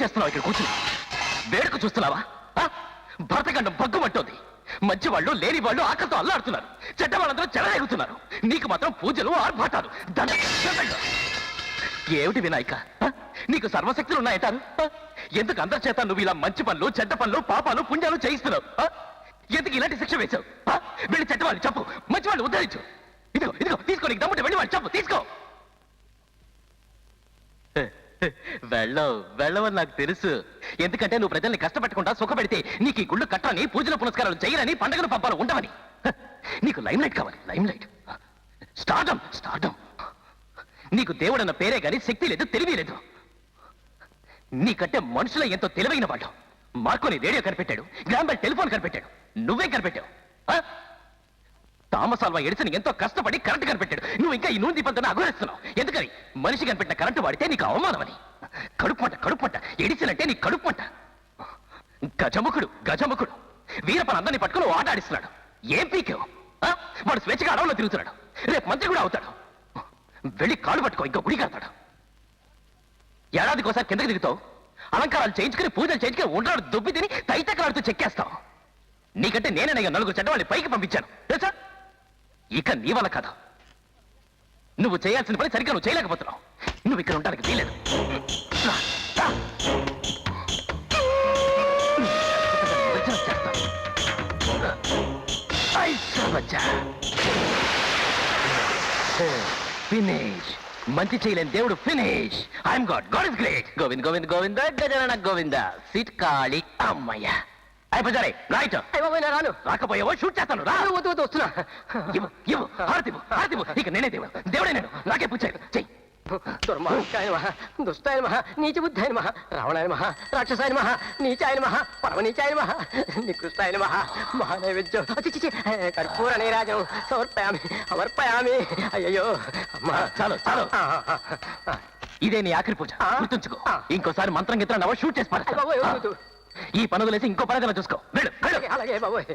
చేస్తున్నావు ఇక్కడ కూర్చుని? వేడుక చూస్తున్నావా? భరతఖండం భగ్గుమంటోంది. మంచి వాళ్ళు లేని వాళ్ళు ఆకలితో అల్లాడుతున్నారు. చెడ్డ వాళ్ళందరూ చెలరేగుతున్నారు. నీకు మాత్రం పూజలు ఆర్భాటాలు. ఏమిటి వినాయక, నీకు సర్వశక్తులు ఉన్నాయంటారు? ఎందుకు అందరి చేత నువ్వు ఇలా మంచి పనులు, చెడ్డ పనులు, పాపాలు, పుణ్యాలు చేయిస్తున్నావు? ఎందుకు ఇలాంటి శిక్ష వేశావు? వెళ్ళి చెడ్డ వాళ్ళు చెప్పు, మంచి వాళ్ళు ఉద్ధరించు. ఇదిగో ఇదిగో తీసుకో, నీకు దమ్ముంటే వెళ్ళి వాళ్ళు చెప్పు, తీసుకో. వెళ్ళవని నాకు తెలుసు. ఎందుకంటే నువ్వు ప్రజల్ని కష్టపెట్టకుండా సుఖపెడితే నీకు ఈ గుళ్ళు కట్టని, పూజల పునస్కారాలు చేయరని, పండుగలు పబ్బాలు ఉండవని. నీకు లైమ్ లైట్ కావాలి, లైమ్ లైట్. Stardom, stardom. నీకు దేవుడన్న పేరే గాని శక్తి లేదు, తెలివి లేదు. నీకంటే మనుషుల ఎంతో తెలివైన వాళ్ళు. మార్కోని రేడియో కనిపెట్టాడు, గ్రాంబెల్ టెలిఫోన్ కనిపెట్టాడు. నువ్వేం కనిపెట్టావు? థామస్ ఆల్వా ఎడిసన్ ఎంతో కష్టపడి కరెంట్ కనిపెట్టాడు. నువ్వు ఇంకా ఈ నూనె దీపంతో అగురేస్తున్నావు. ఎందుకని? మనిషి కనిపెట్టిన కరెంటు వాడితే నీకు అవమానమని. కడుపుమంట, కడుపుమంట. ఎడిసన్ అంటే నీకు కడుపుమంట. గజముఖుడు, గజముఖుడు వీరప్పని అందరినీ పట్టుకుని ఆట ఆడిస్తున్నాడు. ఏం పీకేవు? వాడు స్వేచ్ఛగా అడవుల్లో తిరుగుతున్నాడు. రేపు మంత్రి కూడా అవుతాడు. వెళ్ళి కాళ్ళు పట్టుకో, ఇంకో గుడి కడతాడు. ఏడాదికోసారి కిందకి దిగుతావు, అలంకారాలు చేయించుకుని, పూజలు చేయించుకుని, ఉండ్రాడు దుబ్బి తిని తైతకలాడుతూ చెక్కేస్తావు. నీకంటే నేనే నలుగురు చెడ్డవాళ్ళని పైకి పంపించాను తెలుసా? ఇక నీ వల్ల కదా. నువ్వు చేయాల్సిన పని సరిగ్గా నువ్వు చేయలేకపోతున్నావు. నువ్వు ఇక్కడ ఉండడానికి వీలేదు. ఫినిష్. మంచి చేయలేని దేవుడు finish. I'm god, god is great. Govind Govind Govinda Gajanana Govinda. Sit కాళీ అమ్మయ్య. అయిపోయారే రైట్. రాను. రాకపోయావో షూట్ చేస్తాను. వస్తున్నా. ఇక నేనే దేవుడు, దేవుడే నేను. నాకే పూజాయి చెయ్యి. దుర్మార్గాయ నమః, దుష్టాయ నమః, నీచబుద్ధాయ నమః, రావణాయ నమః, రాక్షసాయ నమః, నీచాయ నమః, పరమనీచాయ నమః, నికృష్టాయ నమః, మహానైవేద్యం కర్పూర నీరాజనం సమర్పయామి, సమర్పయామి. అయ్యయ్యో అమ్మా, చాలు చాలు. ఇదే నీ ఆఖరి పూజ, గుర్తుంచుకో. ఇంకోసారి మంత్రం గిత్ర నవ్వ షూట్ చేసి పారేస్తా. ఈ పనులేసి ఇంకో పనగల చూసుకో. వెళ్ళు. అలాగే బాబోయ్.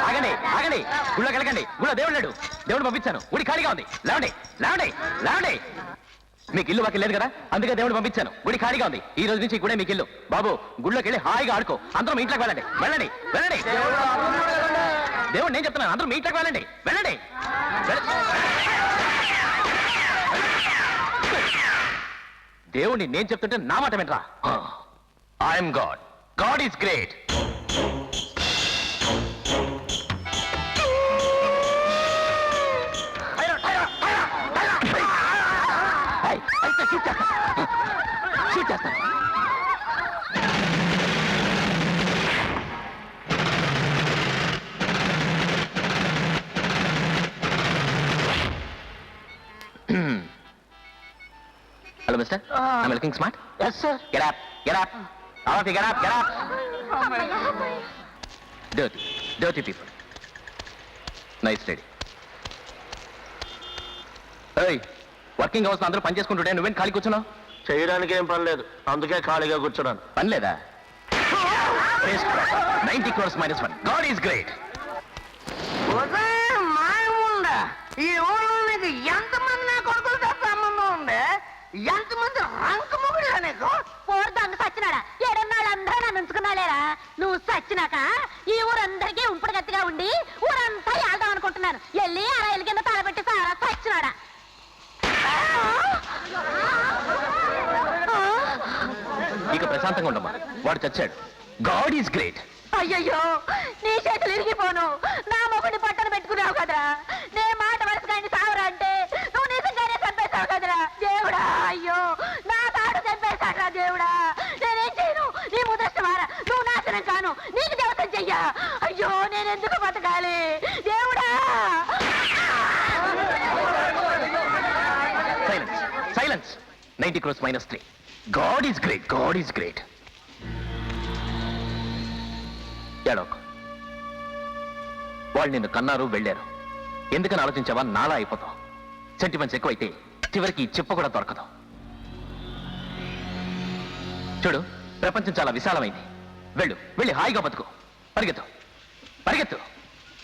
ఆగండి, ఆగండి. గుళ్ళకి వెళ్ళకండి. గుళ్ళ దేవుడు లేడు. దేవుడు పంపించాను. గుడి ఖాళీగా ఉంది. లేవండి, లేవండి, లేవండి. మీకు ఇల్లు వాకి లేదు కదా, అందుకే దేవుడు పంపించాను. గుడి ఖాళీగా ఉంది. ఈ రోజు నుంచి గుడే మీకు ఇల్లు. బాబు గుళ్ళోకి వెళ్ళి హాయిగా ఆడుకో. అందరూ మీ ఇంట్లోకి వెళ్ళండి, వెళ్ళండి, వెళ్ళండి. దేవుడు నేను చెప్తున్నాను, అందరూ మీ ఇంట్లోకి వెళ్ళండి, వెళ్ళండి. దేవుడిని నేను చెప్తుంటే నా మాట వినరా? I'm god, god is great. Shoot చేస్తాను. Hello, mister. I'm looking smart. Yes, sir. Get up, get up. All of you, get up, get up. Dirty, dirty people. Nice lady. Hey, working hours అందరూ పని చేసుకుంటుంటే నువ్వేం ఖాళీ కూర్చున్నావు? చేయడానికి ఏం పని లేదు, అందుకే ఖాళీగా కూర్చున్నాను. పని లేదా? 90 crores minus 1. God is great. ఈ ఊళ్ళో నీకు ఎంతమంది నా కొడుకులతో సంబంధం ఉండే? ఎంతమంది రంకు మొగుళ్ళ నీకు? పోరు దొంగ సచ్చినాడా? ఏడున్నాళ్ళందరూ నన్ను ఉంచుకున్నాలేరా? నువ్వు సచ్చినాక ఈ ఊరందరికీ ఉంపుడు గట్టిగా ఉండి ఊరంతా వెళ్దాం అనుకుంటున్నాను. వెళ్ళి ఆ రైలు కింద తలబెట్టి సారా సచ్చినాడా? ఇక ప్రశాంతంగా ఉండమ్మా, వాడు చచ్చాడు. God is great. అయ్యయ్యో, నీ చేతులు ఇరిగిపోను. నా మొగుడిని పట్టణ పెట్టుకున్నావు కదరా. నే మాట వరుసగా సావరా అంటే నువ్వు నిజంగానే చంపేశావు కదరా దేవుడా. అయ్యో, నా తాడు చంపేశాడ్రా దేవుడా. నేనేం చేయను? నీ ముదృష్టమారా, నువ్వు నాశనం కాను. నీకు దేవతం చెయ్యా. అయ్యో, నేనెందుకు బతకాలి దేవుడా? Silence, silence. 90 crores minus 3. God is great, God is great. ఏడోకు. వాళ్ళు నిన్ను కన్నారు, వెళ్ళారు. ఎందుకని ఆలోచించావా? నాలా అయిపోతావు. సెంటిమెంట్స్ ఎక్కువైతే చివరికి చెప్ప కూడా దొరకదు. చూడు, ప్రపంచం చాలా విశాలమైంది. వెళ్ళు, వెళ్ళి హాయిగా బతుకు. పరిగెత్తు, పరిగెత్తు.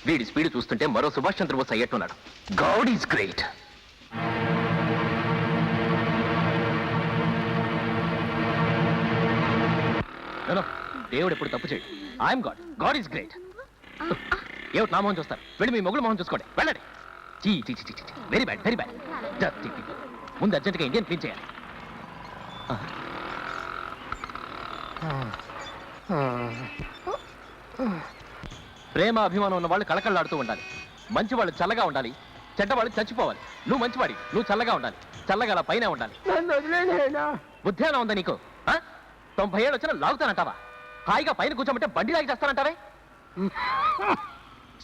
వీడి స్పీడ్ చూస్తుంటే మరో సుభాష్ చంద్రబోస్ అయ్యేట్టున్నాడు. God is great. దేవుడు ఎప్పుడు తప్పు చేయడు. I'm god, god is great. ఏమిటి నా మొహం చూస్తారు? వెళ్ళి మీ మొగుడు మొహం చూసుకోండి, వెళ్ళండి. చీ చీ చీ చీ, very bad, very bad. Dirty people. ముందు అర్జెంట్గా ఇండియన్ క్లీన్ చేయాలి. ప్రేమ అభిమానం ఉన్న వాళ్ళు కళకళలాడుతూ ఉండాలి. మంచి వాళ్ళు చల్లగా ఉండాలి, చెడ్డవాళ్ళు చచ్చిపోవాలి. నువ్వు మంచివాడి, నువ్వు చల్లగా ఉండాలి, చల్లగా అలా పైన ఉండాలి. బుద్ధి ఏమైనా ఉందా నీకు? 90 ఏళ్ళు వచ్చినా లాగుతానంటావా? హాయిగా పైన కూర్చోమంటే బండి లాగి చేస్తానంటావే?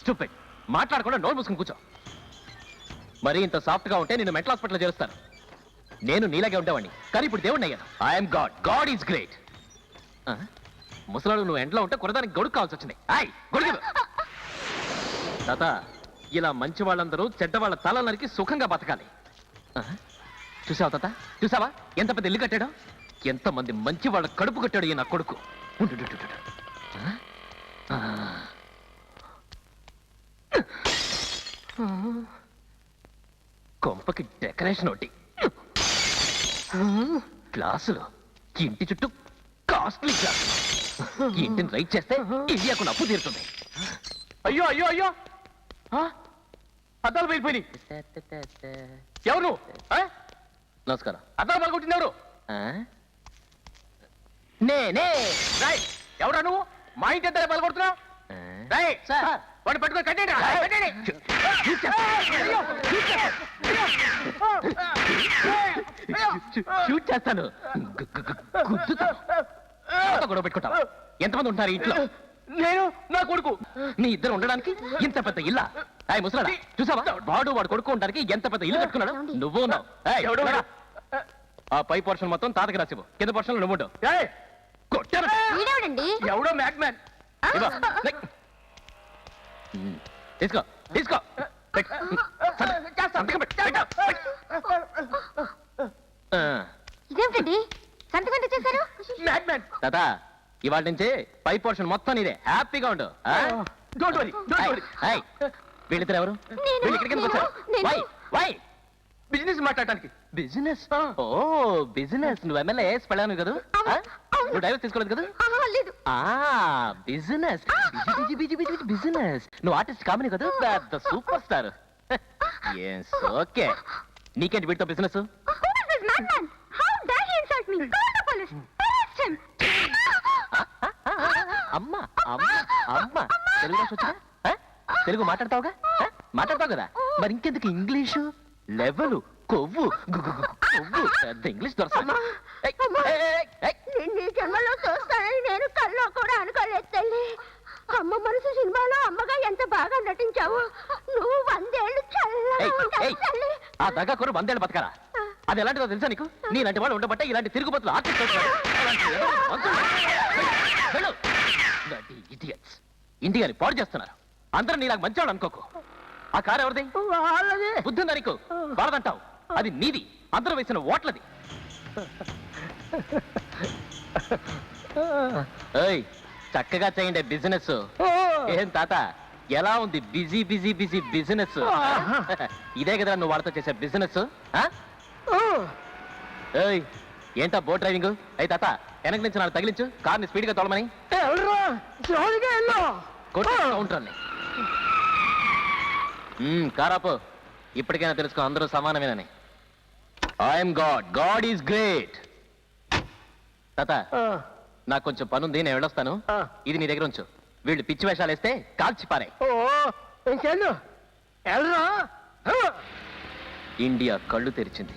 స్టూపిడ్. మాట్లాడకుండా నోరు మూసుకుని కూర్చో. మరి ఇంత సాఫ్ట్ గా ఉంటే నేను మెంటల్ హాస్పిటల్ చేరుస్తాను. నేను నీలాగే ఉండేవాడిని, కానీ ఇప్పుడు దేవుడిని అయ్యాను. I'm god, god is great. ముసలాడు నువ్వు ఎంట్లో ఉంటే కొరదానికి గొడుగు కావాల్సి వచ్చింది. గొడుగు తాత, ఇలా మంచి వాళ్ళందరూ చెడ్డ వాళ్ళ తల నరికి సుఖంగా బతకాలి. చూసావా తాత, చూసావా ఎంత పెద్ద ఇల్లు కట్టాడో? ఎంతమంది మంచి వాళ్ళ కడుపు కట్టాడు ఈ నా కొడుకు. కొంపకి డెకరేషన్ ఒకటి, గ్లాసులు, ఇంటి చుట్టూ కాస్ట్లీ గ్లాసులు. ఇంటిని రైట్ చేస్తే ఇండియాకు అప్పు తీరుతుంది. అయ్యో అయ్యో అయ్యో, అద్దాలు పగిలిపోయినాయి. ఎవరు? నమస్కారం. అద్దాలు పగలగొట్టింది ఎవరు? నేనే. ఎవరా నువ్వు? మా ఇంటి అద్దాలు పగలగొడుతున్నావు? వాడు పట్టుకొని కట్టేయండి. షూట్ చేస్తాను, గొడవ పెట్టుకుంటావు. ఎంతమంది ఉంటారు ఇంట్లో? నేను, నా కొడుకు. నీ ఇద్దరు ఉండడానికి ఇంత పెద్ద ఇల్లా? ముసలాడా, చూసావా వాడు కొడుకు ఉండడానికి ఎంత పెద్ద ఇల్లు కట్టుకున్నాడు? నువ్వు ఉన్నావు. ఆ పై పోర్షన్ మొత్తం తాతకి రాసివు, కింద పోర్షన్ నువ్వు ఉండవు. ఎవడో మ్యాడ్ మ్యాన్. తీసుకో తీసుకో. ఇదేమిటండి సంతకం చేశారు? తాత, ఇవాళ నుంచి పై పోర్షన్ మొత్తం నీదే. హ్యాపీగా ఉండు. వీళ్ళిద్దరు ఎవరు? వీళ్ళు ఇక్కడికి ఎందుకు వచ్చారు? వై? బిజినెస్ మాట్లాడటానికి. బిజినెస్? ఓ బిజినెస్. నువ్వు ఎమ్మెల్యే పెళ్ళాను కదా? నువ్వు డైవర్స్ తీసుకోలేదు కదా? బిజినెస్. బిజినెస్. నువ్వు ఆర్టిస్ట్ కామని కదా? పెద్ద సూపర్ స్టార్. ఓకే. నీకేంటి వీటితో బిజినెస్? అమ్మా అమ్మా అమ్మా, తెలుగు భాష వచ్చా? తెలుగు మాట్లాడతావుగా? మాట్లాడతావు కదా, మరి ఇంకెందుకు ఇంగ్లీషు? లెవెలు, కొవ్వు, కొవ్వు, పెద్ద ఇంగ్లీష్ దొరకదు. జన్మలో చూస్తానని నేను కల్లో కూడా అనుకోలేదు తల్లి. అమ్మ మనసు సినిమాలో అమ్మగా ఎంత బాగా నటించావు. నువ్వు 100 ఏళ్ళు చల్లి. ఆ దగ్గర కూడా 100 ఏళ్ళు బతకరా? అది ఎలాంటిదో తెలుసా నీకు? నీలాంటి వాళ్ళు ఉండబట్టే ఇలాంటి తిరుగుబతులు ఆర్టిస్ట్. ఇండియాని పాడు చేస్తున్నారు. అందరూ నీలాగా మంచివాడు అనుకోకు. ఆ కారు ఎవరిది? బుద్ధి ఉందా నీకు? వాడదంటావు, అది నీది. అందరూ వేసిన ఓట్లది. చక్కగా చేయండి బిజినెస్. ఏం తాత, ఎలా ఉంది? Busy busy busy business. ఇదే కదా నువ్వు వాళ్ళతో చేసే బిజినెస్? ఏంటా బోట్ డ్రైవింగ్? అయి తాత, వెనక నుంచి నాకు తగిలించు, కార్ని స్పీడ్ గా తోలమని. కౌంటర్ని కారాపు. ఇప్పటికైనా తెలుసుకో, అందరూ సమానమేనని. I'm god, god is great. తాత, నాకు కొంచెం పనుంది, నేను వెళ్ళొస్తాను. ఇది నీ దగ్గర ఉంచు. వీళ్ళు పిచ్చి వేషాలు వేస్తే కాల్చిపారే. ఇండియా కళ్ళు తెరిచింది.